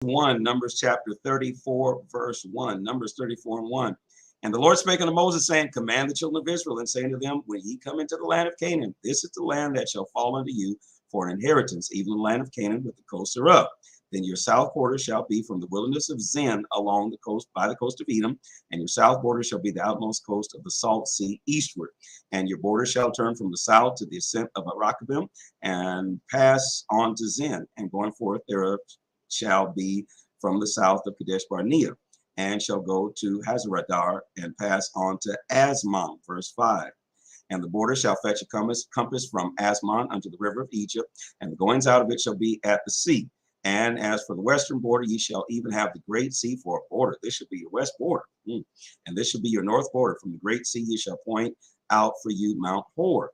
1, Numbers chapter 34, verse 1. Numbers 34 and 1. And the Lord spake unto Moses, saying, Command the children of Israel, and saying to them, When ye come into the land of Canaan, this is the land that shall fall unto you for an inheritance, even the land of Canaan with the coast thereof. Then your south border shall be from the wilderness of Zin along the coast by the coast of Edom, and your south border shall be the outmost coast of the salt sea eastward. And your border shall turn from the south to the ascent of Arakabim, and pass on to Zin, and going forth thereof shall be from the south of Kadesh Barnea, and shall go to Hazaradar, and pass on to Asmon. Verse 5. And the border shall fetch a compass from Asmon unto the river of Egypt, and the goings out of it shall be at the sea. And as for the western border, ye shall even have the great sea for a border. This should be your west border. And this shall be your north border. From the great sea ye shall point out for you Mount Hor.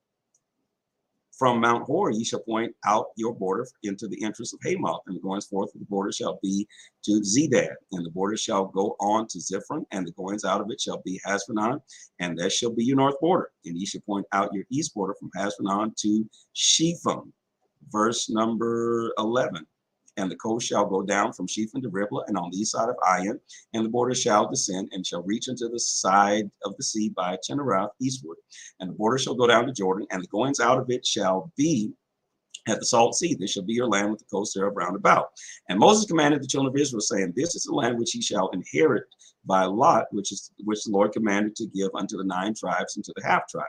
From Mount Hor ye shall point out your border into the entrance of Hamath, and the goings forth of the border shall be to Zedad, and the border shall go on to Ziphron, and the goings out of it shall be Hasvanon, and that shall be your north border. And ye shall point out your east border from Hasvanon to Shepham. Verse number 11. And the coast shall go down from Shepham to Riblah, and on the east side of Ayin, and the border shall descend, and shall reach unto the side of the sea by Chinarath eastward. And the border shall go down to Jordan, and the goings out of it shall be at the salt sea. This shall be your land with the coast thereof round about. And Moses commanded the children of Israel, saying, This is the land which ye shall inherit by lot, which the Lord commanded to give unto the 9 tribes and to the half tribe.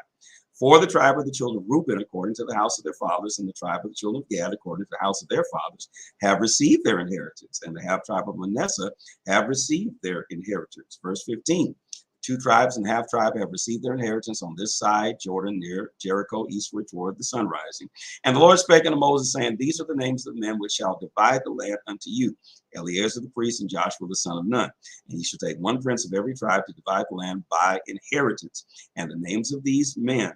For the tribe of the children of Reuben, according to the house of their fathers, and the tribe of the children of Gad, according to the house of their fathers, have received their inheritance, and the half tribe of Manasseh have received their inheritance. Verse 15. 2 tribes and half tribe have received their inheritance on this side Jordan, near Jericho, eastward toward the sun rising. And the Lord spake unto Moses, saying, These are the names of the men which shall divide the land unto you, Eleazar the priest and Joshua the son of Nun. And ye shall take 1 prince of every tribe to divide the land by inheritance. And the names of these men,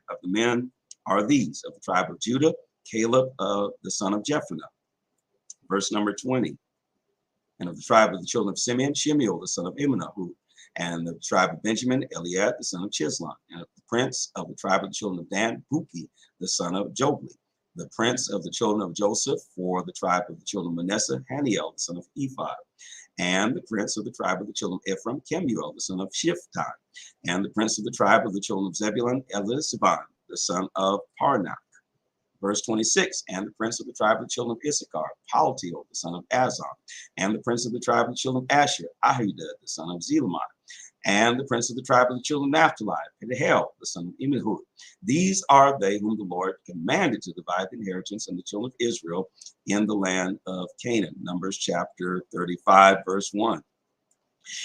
are these: of the tribe of Judah, Caleb the son of Jephunneh. Verse number 20. And of the tribe of the children of Simeon, Shemuel the son of Imnahu. And the tribe of Benjamin, Eliad the son of Chislon. And the prince of the tribe of the children of Dan, Buki the son of Jogli. The prince of the children of Joseph, for the tribe of the children of Manasseh, Haniel the son of Ephod. And the prince of the tribe of the children of Ephraim, Kemuel the son of Shiftan. And the prince of the tribe of the children of Zebulun, Elisaban the son of Parnak. Verse 26, and the prince of the tribe of the children of Issachar, Paltiel the son of Azan. And the prince of the tribe of the children of Asher, Ahudud the son of Zelamon. And the prince of the tribe of the children of Naphtali, Pedahel the son of Immihud. These are they whom the Lord commanded to divide the inheritance of the children of Israel in the land of Canaan. Numbers chapter 35, verse 1.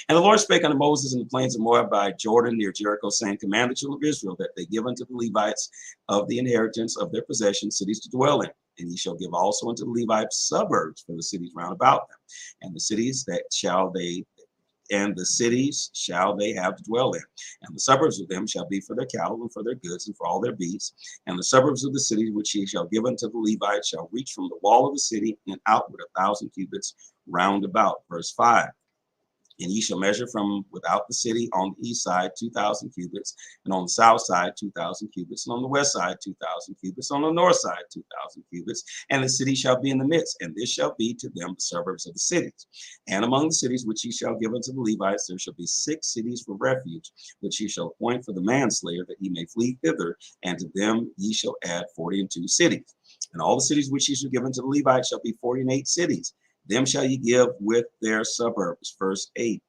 And the Lord spake unto Moses in the plains of Moab by Jordan near Jericho, saying, Command the children of Israel that they give unto the Levites of the inheritance of their possession cities to dwell in. And ye shall give also unto the Levites suburbs for the cities round about them. And the cities shall they have to dwell in. And the suburbs of them shall be for their cattle and for their goods and for all their beasts. And the suburbs of the cities which ye shall give unto the Levites shall reach from the wall of the city and outward 1,000 cubits round about. Verse 5. And ye shall measure from without the city on the east side 2,000 cubits, and on the south side 2,000 cubits, and on the west side 2,000 cubits, on the north side 2,000 cubits, and the city shall be in the midst, and this shall be to them the suburbs of the cities. And among the cities which ye shall give unto the Levites, there shall be 6 cities for refuge, which ye shall appoint for the manslayer, that he may flee thither, and to them ye shall add 42 cities. And all the cities which ye shall give unto the Levites shall be 48 cities. Them shall ye give with their suburbs. Verse 8.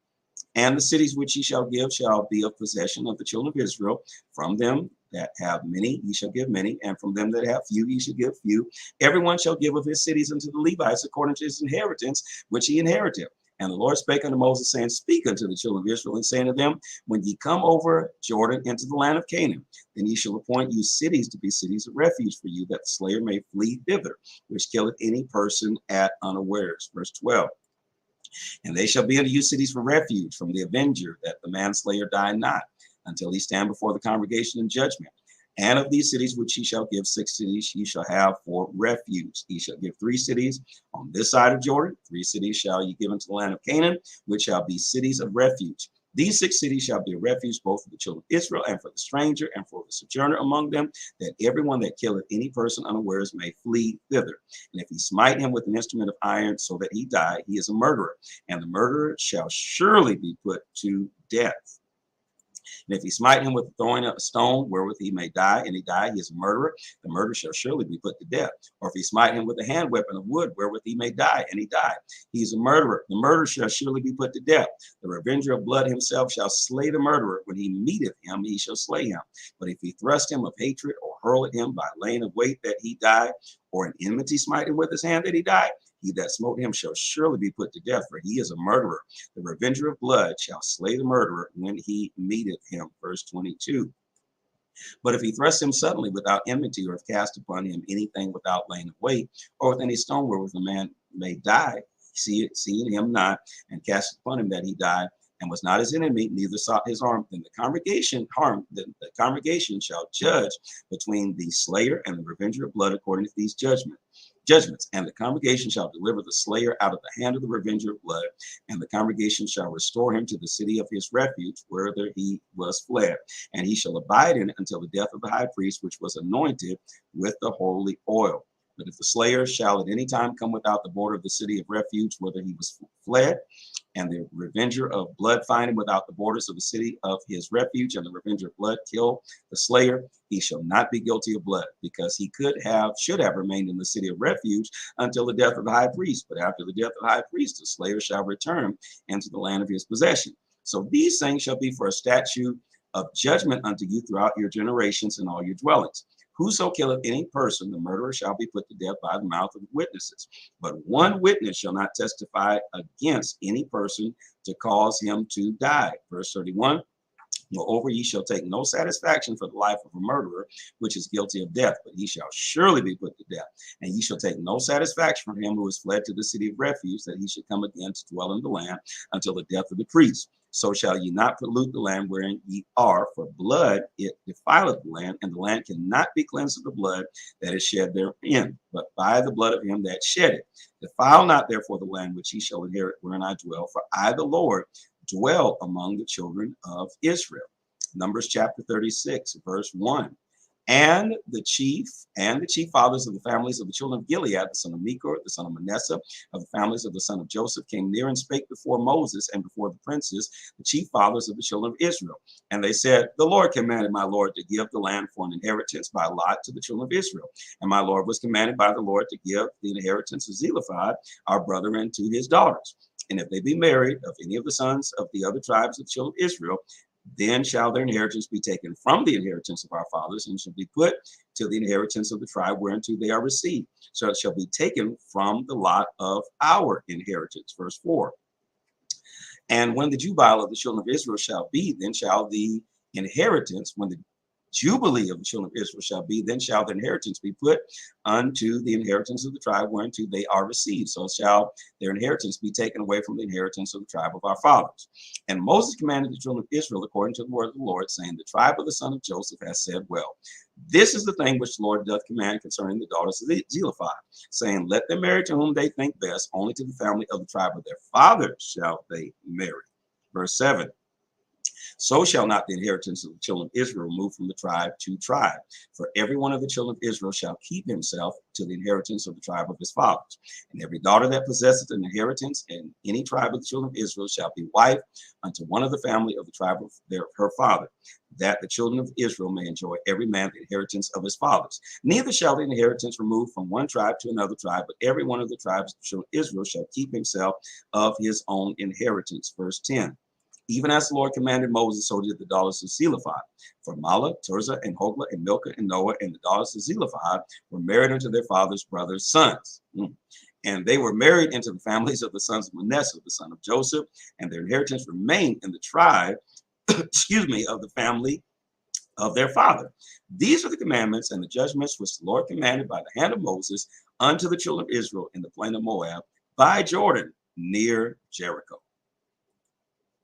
And the cities which ye shall give shall be of possession of the children of Israel. From them that have many ye shall give many, and from them that have few ye shall give few. Everyone shall give of his cities unto the Levites according to his inheritance, which he inherited. And the Lord spake unto Moses, saying, Speak unto the children of Israel, and saying to them, When ye come over Jordan into the land of Canaan, then ye shall appoint you cities to be cities of refuge for you, that the slayer may flee thither, which killeth any person at unawares. Verse 12. And they shall be unto you cities for refuge from the avenger, that the manslayer die not, until he stand before the congregation in judgment. And of these cities which ye shall give 6 cities ye shall have for refuge. Ye shall give 3 cities on this side of Jordan. 3 cities shall ye give into the land of Canaan, which shall be cities of refuge. These 6 cities shall be a refuge both for the children of Israel and for the stranger and for the sojourner among them, that everyone that killeth any person unawares may flee thither. And if he smite him with an instrument of iron so that he die, he is a murderer, and the murderer shall surely be put to death. And if he smite him with throwing a stone wherewith he may die, and he die, he is a murderer. The murderer shall surely be put to death. Or if he smite him with a hand weapon of wood wherewith he may die, and he die, he is a murderer. The murderer shall surely be put to death. The revenger of blood himself shall slay the murderer. When he meeteth him, he shall slay him. But if he thrust him of hatred, or hurl at him by laying of weight that he die, or in enmity smite him with his hand that he die, he that smote him shall surely be put to death, for he is a murderer. The revenger of blood shall slay the murderer when he meeteth him. Verse 22. But if he thrust him suddenly without enmity, or if cast upon him anything without laying of weight, or with any stone wherewith a man may die, seeing him not, and cast upon him that he die, and was not his enemy, neither sought his harm, then the congregation shall judge between the slayer and the revenger of blood according to these judgments. And the congregation shall deliver the slayer out of the hand of the revenger of blood, and the congregation shall restore him to the city of his refuge, whither he was fled. And he shall abide in it until the death of the high priest, which was anointed with the holy oil. But if the slayer shall at any time come without the border of the city of refuge, whither he was fled, and the revenger of blood find him without the borders of the city of his refuge, and the revenger of blood kill the slayer, he shall not be guilty of blood, because he should have remained in the city of refuge until the death of the high priest. But after the death of the high priest, the slayer shall return into the land of his possession. So these things shall be for a statute of judgment unto you throughout your generations and all your dwellings. Whoso killeth any person, the murderer shall be put to death by the mouth of witnesses. But one witness shall not testify against any person to cause him to die. Verse 31. Moreover, ye shall take no satisfaction for the life of a murderer, which is guilty of death, but he shall surely be put to death. And ye shall take no satisfaction from him who is fled to the city of refuge, that he should come again to dwell in the land until the death of the priest. So shall ye not pollute the land wherein ye are, for blood it defileth the land, and the land cannot be cleansed of the blood that is shed therein, but by the blood of him that shed it. Defile not therefore the land which ye shall inherit wherein I dwell, for I, the Lord, dwell among the children of Israel. Numbers chapter 36, verse 1. And the chief fathers of the families of the children of Gilead, the son of Mechor, the son of Manasseh, of the families of the son of Joseph, came near and spake before Moses and before the princes, the chief fathers of the children of Israel. And they said, the Lord commanded my Lord to give the land for an inheritance by lot to the children of Israel. And my Lord was commanded by the Lord to give the inheritance of Zelophehad, our brother, and to his daughters. And if they be married of any of the sons of the other tribes of the children of Israel, then shall their inheritance be taken from the inheritance of our fathers, and shall be put to the inheritance of the tribe whereunto they are received. So it shall be taken from the lot of our inheritance. Verse 4. And when the Jubile of the children of Israel shall be, then shall the inheritance, when the Jubilee of the children of Israel shall be, then shall the inheritance be put unto the inheritance of the tribe whereunto they are received. So shall their inheritance be taken away from the inheritance of the tribe of our fathers. And Moses commanded the children of Israel according to the word of the Lord, saying, the tribe of the son of Joseph has said, well, this is the thing which the Lord doth command concerning the daughters of Zelophehad, saying, let them marry to whom they think best, only to the family of the tribe of their fathers shall they marry. Verse 7. So shall not the inheritance of the children of Israel move from the tribe to tribe. For every one of the children of Israel shall keep himself to the inheritance of the tribe of his fathers. And every daughter that possesseth an inheritance in any tribe of the children of Israel shall be wife unto one of the family of the tribe of her father, that the children of Israel may enjoy every man the inheritance of his fathers. Neither shall the inheritance remove from one tribe to another tribe, but every one of the tribes of the children of Israel shall keep himself of his own inheritance. Verse 10. Even as the Lord commanded Moses, so did the daughters of Zelophehad. For Mahlah, Tirzah, and Hoglah, and Milcah, and Noah, and the daughters of Zelophehad were married unto their father's brothers' sons. And they were married into the families of the sons of Manasseh, the son of Joseph, and their inheritance remained in the tribe, of the family of their father. These are the commandments and the judgments which the Lord commanded by the hand of Moses unto the children of Israel in the plain of Moab by Jordan near Jericho.